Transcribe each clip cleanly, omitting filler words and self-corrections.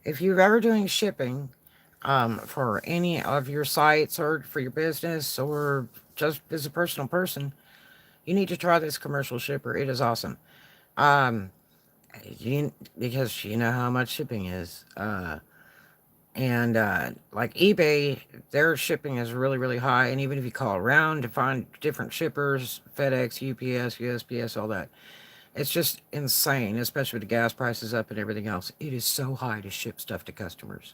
If you're ever doing shipping for any of your sites or for your business or just as a personal person, you need to try this commercial shipper. It is awesome. Um, because you know how much shipping is. And like eBay, their shipping is really, really high. And even if you call around to find different shippers, FedEx, UPS, USPS, all that, it's just insane, especially with the gas prices up and everything else. It is so high to ship stuff to customers.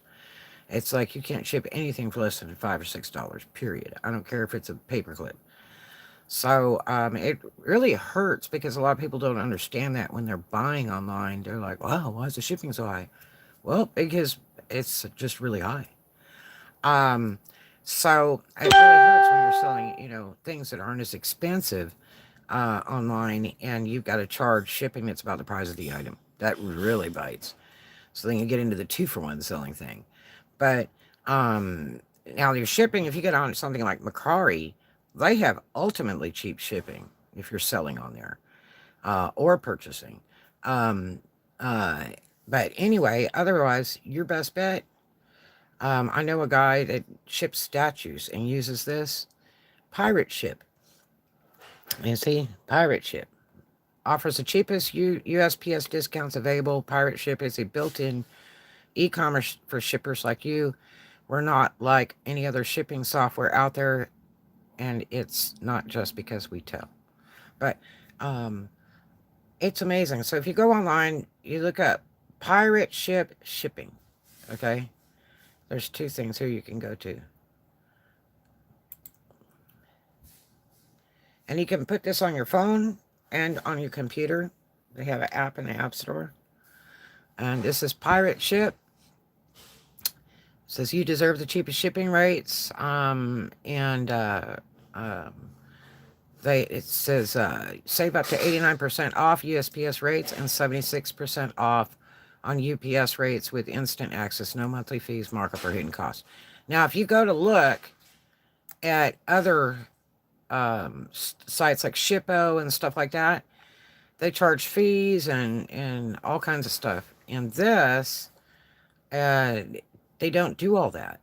It's like you can't ship anything for less than $5 or $6, period. I don't care if it's a paperclip. So it really hurts because a lot of people don't understand that when they're buying online. They're like, wow, why is the shipping so high? Well, because it's just really high. Um, so it really hurts when you're selling, things that aren't as expensive online, and you've got to charge shipping that's about the price of the item. That really bites. So then you get into the two for one selling thing. But now your shipping, if you get on something like Mercari, they have ultimately cheap shipping if you're selling on there or purchasing. Um, uh, but anyway, otherwise, your best bet. I know a guy that ships statues and uses this pirate ship. You see, pirate ship offers the cheapest USPS discounts available. Pirate ship is a built-in e-commerce for shippers like you. We're not like any other shipping software out there, and it's not just because we tell. But um, it's amazing. So if you go online, you look up pirate ship shipping. Okay, there's two things here you can go to, and you can put this on your phone and on your computer. They have an app in the App Store, and this is pirate ship. It says you deserve the cheapest shipping rates, and um, it says save up to 89% off USPS rates and 76% off on UPS rates with instant access, no monthly fees, markup, or hidden costs. Now, if you go to look at other sites like Shippo and stuff like that, they charge fees and all kinds of stuff. And this, uh, they don't do all that.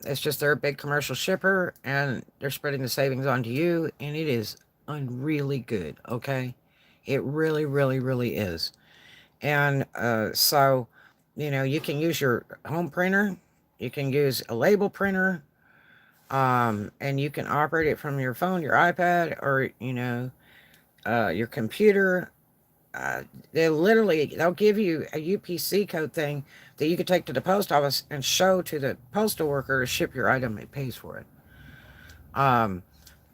It's just they're a big commercial shipper and they're spreading the savings onto you, and it is unreally good. Okay, it really, really, really is. And so, you can use your home printer, you can use a label printer, and you can operate it from your phone, your iPad, or your computer. uh, they'll give you a UPC code thing that you could take to the post office and show to the postal worker to ship your item. It pays for it. Um,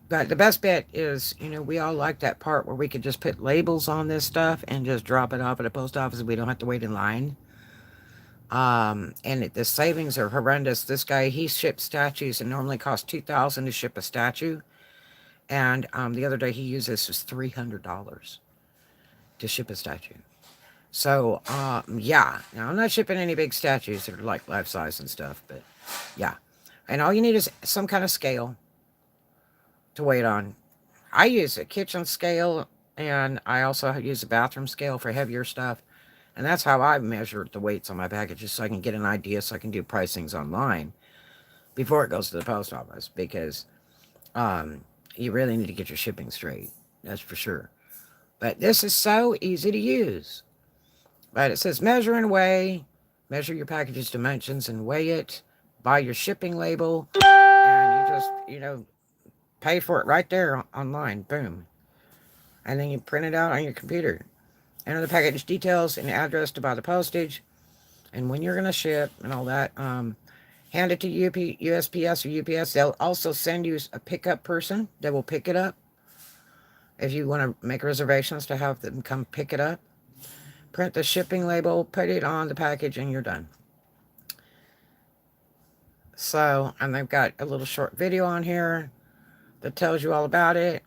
but the best bet is, we all like that part where we could just put labels on this stuff and just drop it off at the post office and we don't have to wait in line. And the savings are horrendous. This guy, he ships statues and normally costs 2,000 to ship a statue. And the other day he used this was $300 to ship a statue. So, yeah. Now, I'm not shipping any big statues that are like life size and stuff, but yeah. And all you need is some kind of scale to weigh it on. I use a kitchen scale, and I also use a bathroom scale for heavier stuff. And that's how I measure the weights on my packages so I can get an idea so I can do pricings online before it goes to the post office because um, you really need to get your shipping straight. That's for sure. But this is so easy to use. But it says measure and weigh. Measure your package's dimensions and weigh it. Buy your shipping label. And you just, pay for it right there online. Boom. And then you print it out on your computer. Enter the package details and address to buy the postage. And when you're going to ship and all that, hand it to USPS or UPS. They'll also send you a pickup person that will pick it up if you want to make reservations to have them come pick it up. Print the shipping label, put it on the package, and you're done. So, and they've got a little short video on here that tells you all about it.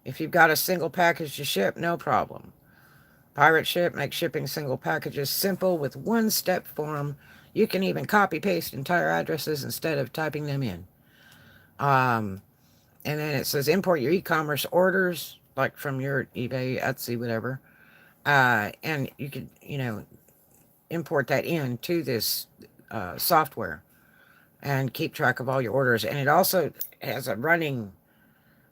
If you've got a single package to ship, no problem. Pirate Ship makes shipping single packages simple with one-step form. You can even copy-paste entire addresses instead of typing them in. Um, and then it says import your e-commerce orders, like from your eBay, Etsy, whatever. And you could, import that into this software and keep track of all your orders. And it also has a running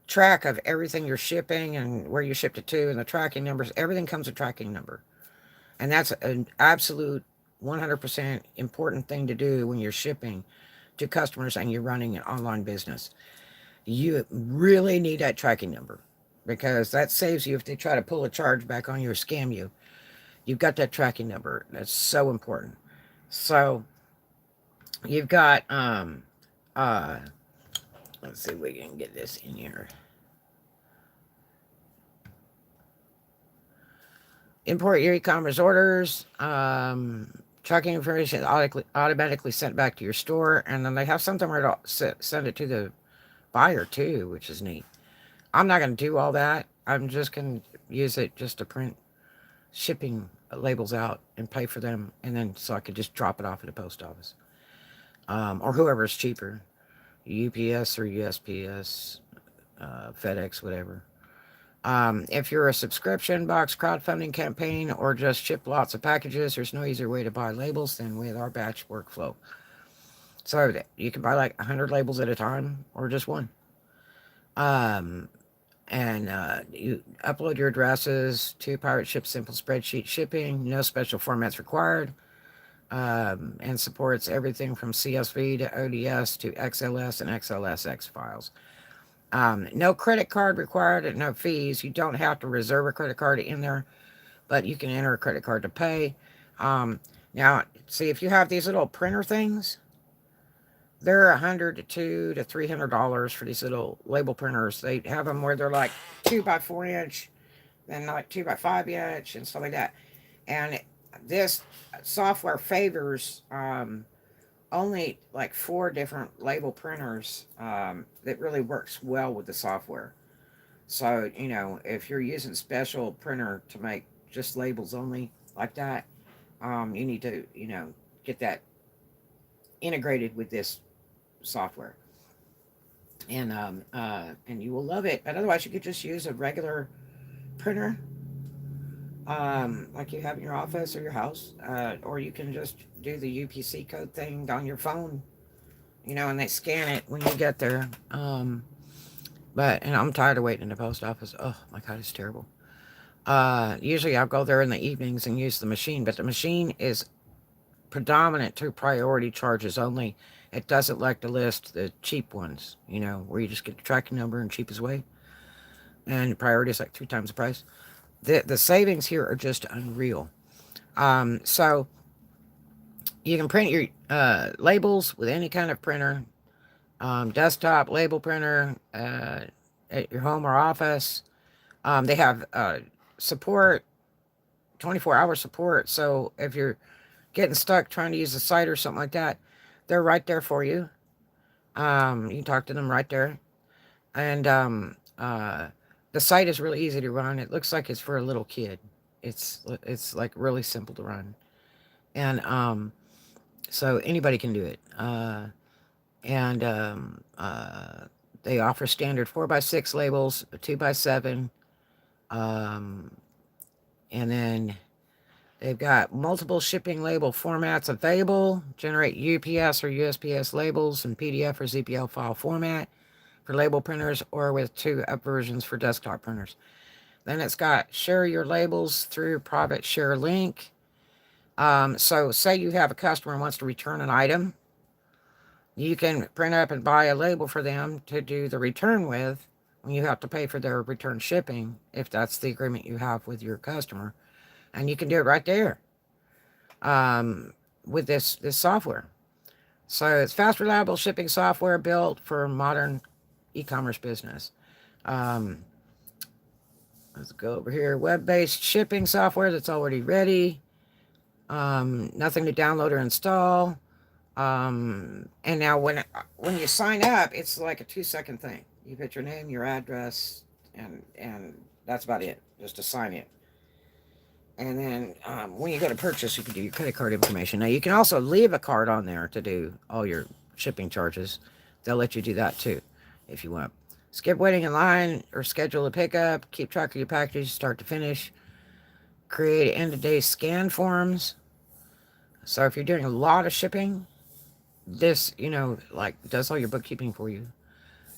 track of everything you're shipping and where you shipped it to and the tracking numbers. Everything comes with tracking number. And that's an absolute 100% important thing to do when you're shipping to customers and you're running an online business. You really need that tracking number because that saves you if they try to pull a charge back on you or scam you. You've got that tracking number. That's so important. So you've got uh let's see if we can get this in here. Import your e-commerce orders. Tracking information automatically sent back to your store, and then they have something where to send it to the buyer too, which is neat. I'm not going to do all that. I'm just going to use it just to print shipping labels out and pay for them, and then so I could just drop it off at the post office, or whoever's cheaper, UPS or USPS, FedEx, whatever. If you're a subscription box crowdfunding campaign or just ship lots of packages, there's no easier way to buy labels than with our batch workflow. So you can buy like 100 labels at a time or just one. Um, and you upload your addresses to Pirate Ship Simple Spreadsheet Shipping. No special formats required. And supports everything from CSV to ODS to XLS and XLSX files. No credit card required at no fees. You don't have to reserve a credit card in there, but you can enter a credit card to pay. Now, see, if you have these little printer things, they're $100 to $300 for these little label printers. They have them where they're like 2x4 inch, then like 2x5 inch, and stuff like that. And this software favors only like 4 different label printers that really works well with the software. So, if you're using special printer to make just labels only like that, you need to, get that integrated with this software. And you will love it. But otherwise, you could just use a regular printer, like you have in your office or your house, or you can just do the UPC code thing on your phone, and they scan it when you get there. And I'm tired of waiting in the post office. Oh my God, it's terrible. Usually I'll go there in the evenings and use the machine, but the machine is predominant to priority charges only. It doesn't like to list the cheap ones, where you just get the tracking number and cheapest way. And priority is like 3 times the price. The savings here are just unreal. So you can print your labels with any kind of printer, desktop label printer, at your home or office. They have support, 24-hour support. So if you're getting stuck trying to use a site or something like that, they're right there for you. You can talk to them right there. And the site is really easy to run. It looks like it's for a little kid. It's like really simple to run. And so anybody can do it. And they offer standard 4x6 labels, 2x7, um, and then they've got multiple shipping label formats available. Generate UPS or USPS labels in PDF or ZPL file format for label printers, or with 2 versions for desktop printers. Then it's got share your labels through private share link. So say you have a customer who wants to return an item. You can print up and buy a label for them to do the return with when you have to pay for their return shipping, if that's the agreement you have with your customer. And you can do it right there, with this software. So it's fast, reliable shipping software built for modern e-commerce business. Um, let's go over here. Web-based shipping software that's already ready. Nothing to download or install. And now when you sign up, it's like a 2-second thing. You put your name, your address, and that's about it. Just to sign it. And then when you go to purchase, you can do your credit card information. Now you can also leave a card on there to do all your shipping charges. They'll let you do that too, if you want. Skip waiting in line or schedule a pickup. Keep track of your packages start to finish. Create end-of-day scan forms. So if you're doing a lot of shipping, this, like does all your bookkeeping for you.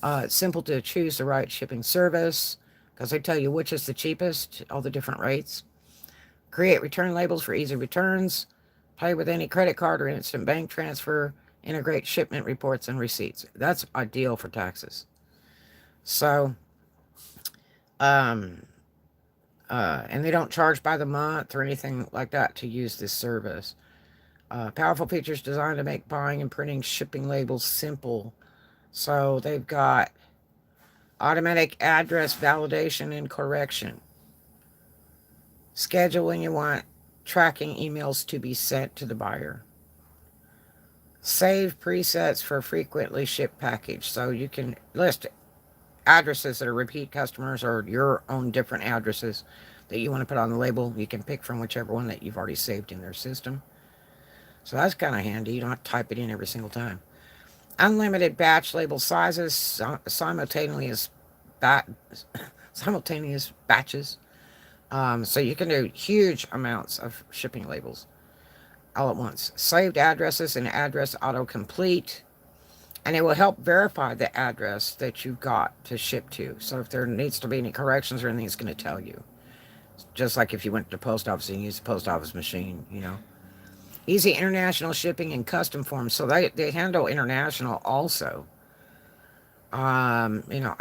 It's simple to choose the right shipping service because they tell you which is the cheapest, all the different rates. Create return labels for easy returns. Pay with any credit card or instant bank transfer. Integrate shipment reports and receipts. That's ideal for taxes. So, um, and they don't charge by the month or anything like that to use this service. Powerful features designed to make buying and printing shipping labels simple. So they've got automatic address validation and correction. Schedule when you want tracking emails to be sent to the buyer. Save presets for frequently shipped package. So you can list addresses that are repeat customers or your own different addresses that you want to put on the label. You can pick from whichever one that you've already saved in their system. So that's kind of handy. You don't have to type it in every single time. Unlimited batch label sizes, bat- simultaneous batches. So you can do huge amounts of shipping labels all at once. Saved addresses and address autocomplete. And it will help verify the address that you've got to ship to. So if there needs to be any corrections or anything, it's going to tell you. Just like if you went to the post office and used the post office machine. Easy international shipping and custom forms. So they handle international also. I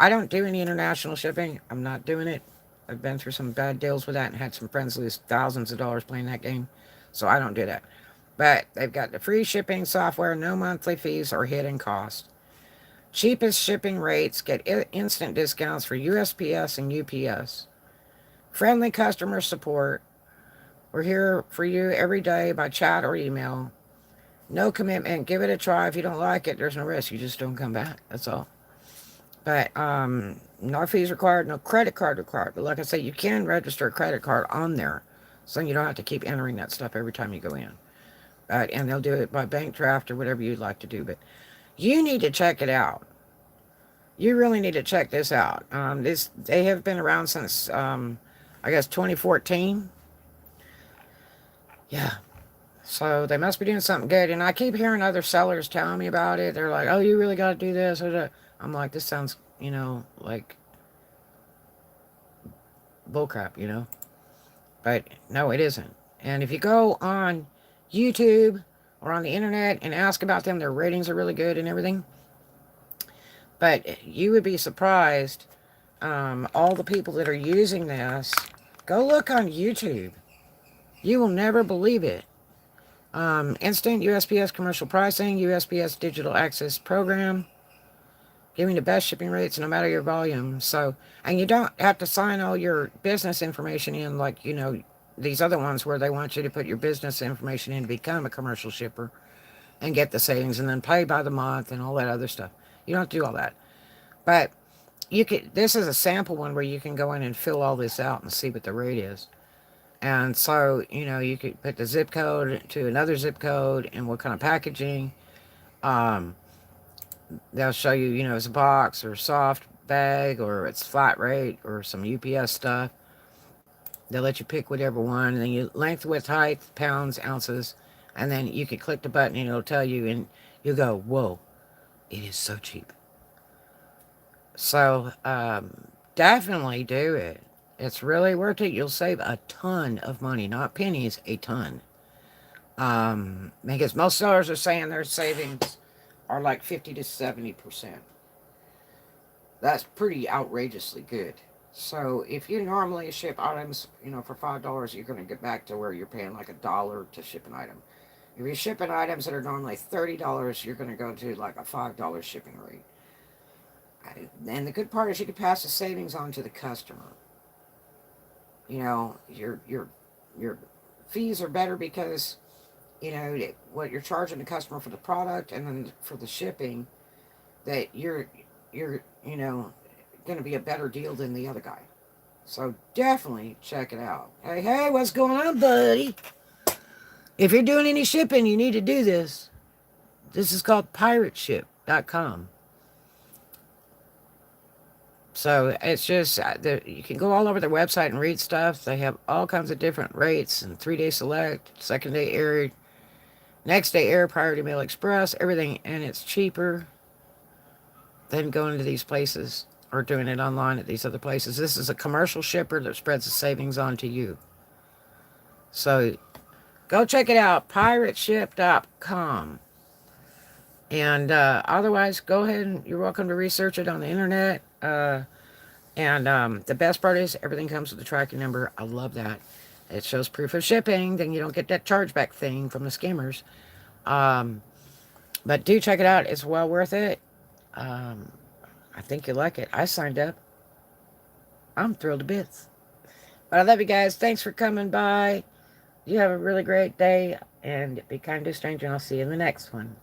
don't do any international shipping. I'm not doing it. I've been through some bad deals with that and had some friends lose thousands of dollars playing that game. So I don't do that. But they've got the free shipping software, no monthly fees or hidden cost. Cheapest shipping rates, get instant discounts for USPS and UPS. Friendly customer support. We're here for you every day by chat or email. No commitment. Give it a try. If you don't like it, there's no risk. You just don't come back. That's all. But no fees required, no credit card required. But like I say, you can register a credit card on there, so you don't have to keep entering that stuff every time you go in. And they'll do it by bank draft or whatever you'd like to do. But you need to check it out. You really need to check this out. They have been around since I guess 2014. Yeah. So they must be doing something good. And I keep hearing other sellers telling me about it. They're like, "Oh, you really got to do this." I'm like, this sounds, like bullcrap. But no, it isn't. And if you go on YouTube or on the internet and ask about them, their ratings are really good and everything. But you would be surprised, all the people that are using this. Go look on YouTube. You will never believe it. Instant USPS commercial pricing, USPS digital access program, giving the best shipping rates no matter your volume. So, and you don't have to sign all your business information in like, these other ones where they want you to put your business information in to become a commercial shipper and get the savings and then pay by the month and all that other stuff. You don't have to do all that. But this is a sample one where you can go in and fill all this out and see what the rate is. And so, you could put the zip code to another zip code and what kind of packaging. Um, they'll show you, it's a box or soft bag or it's flat rate or some UPS stuff. They'll let you pick whatever one. And then you length, width, height, pounds, ounces. And then you can click the button and it'll tell you and you'll go, whoa, it is so cheap. So definitely do it. It's really worth it. You'll save a ton of money, not pennies, a ton. Because most sellers are saying their savings are like 50 to 70%. That's pretty outrageously good. So if you normally ship items, for $5, you're going to get back to where you're paying like $1 to ship an item. If you're shipping items that are normally $30, you're going to go to like a $5 shipping rate. And the good part is you can pass the savings on to the customer. Your fees are better because what you're charging the customer for the product and then for the shipping, that you're going to be a better deal than the other guy. So definitely check it out. Hey, what's going on, buddy? If you're doing any shipping, you need to do this. This is called pirateship.com. So it's just, you can go all over their website and read stuff. They have all kinds of different rates and 3-day select, second day air. Next day air, Priority Mail Express, everything, and it's cheaper than going to these places or doing it online at these other places. This is a commercial shipper that spreads the savings on to you. So go check it out, pirateship.com. And otherwise, go ahead and you're welcome to research it on the internet. And the best part is everything comes with a tracking number. I love that. It shows proof of shipping. Then you don't get that chargeback thing from the scammers. Um, but do check it out. It's well worth it. Um, I think you'll like it. I signed up. I'm thrilled to bits. But I love you guys. Thanks for coming by. You have a really great day. And be kind to a stranger. And I'll see you in the next one.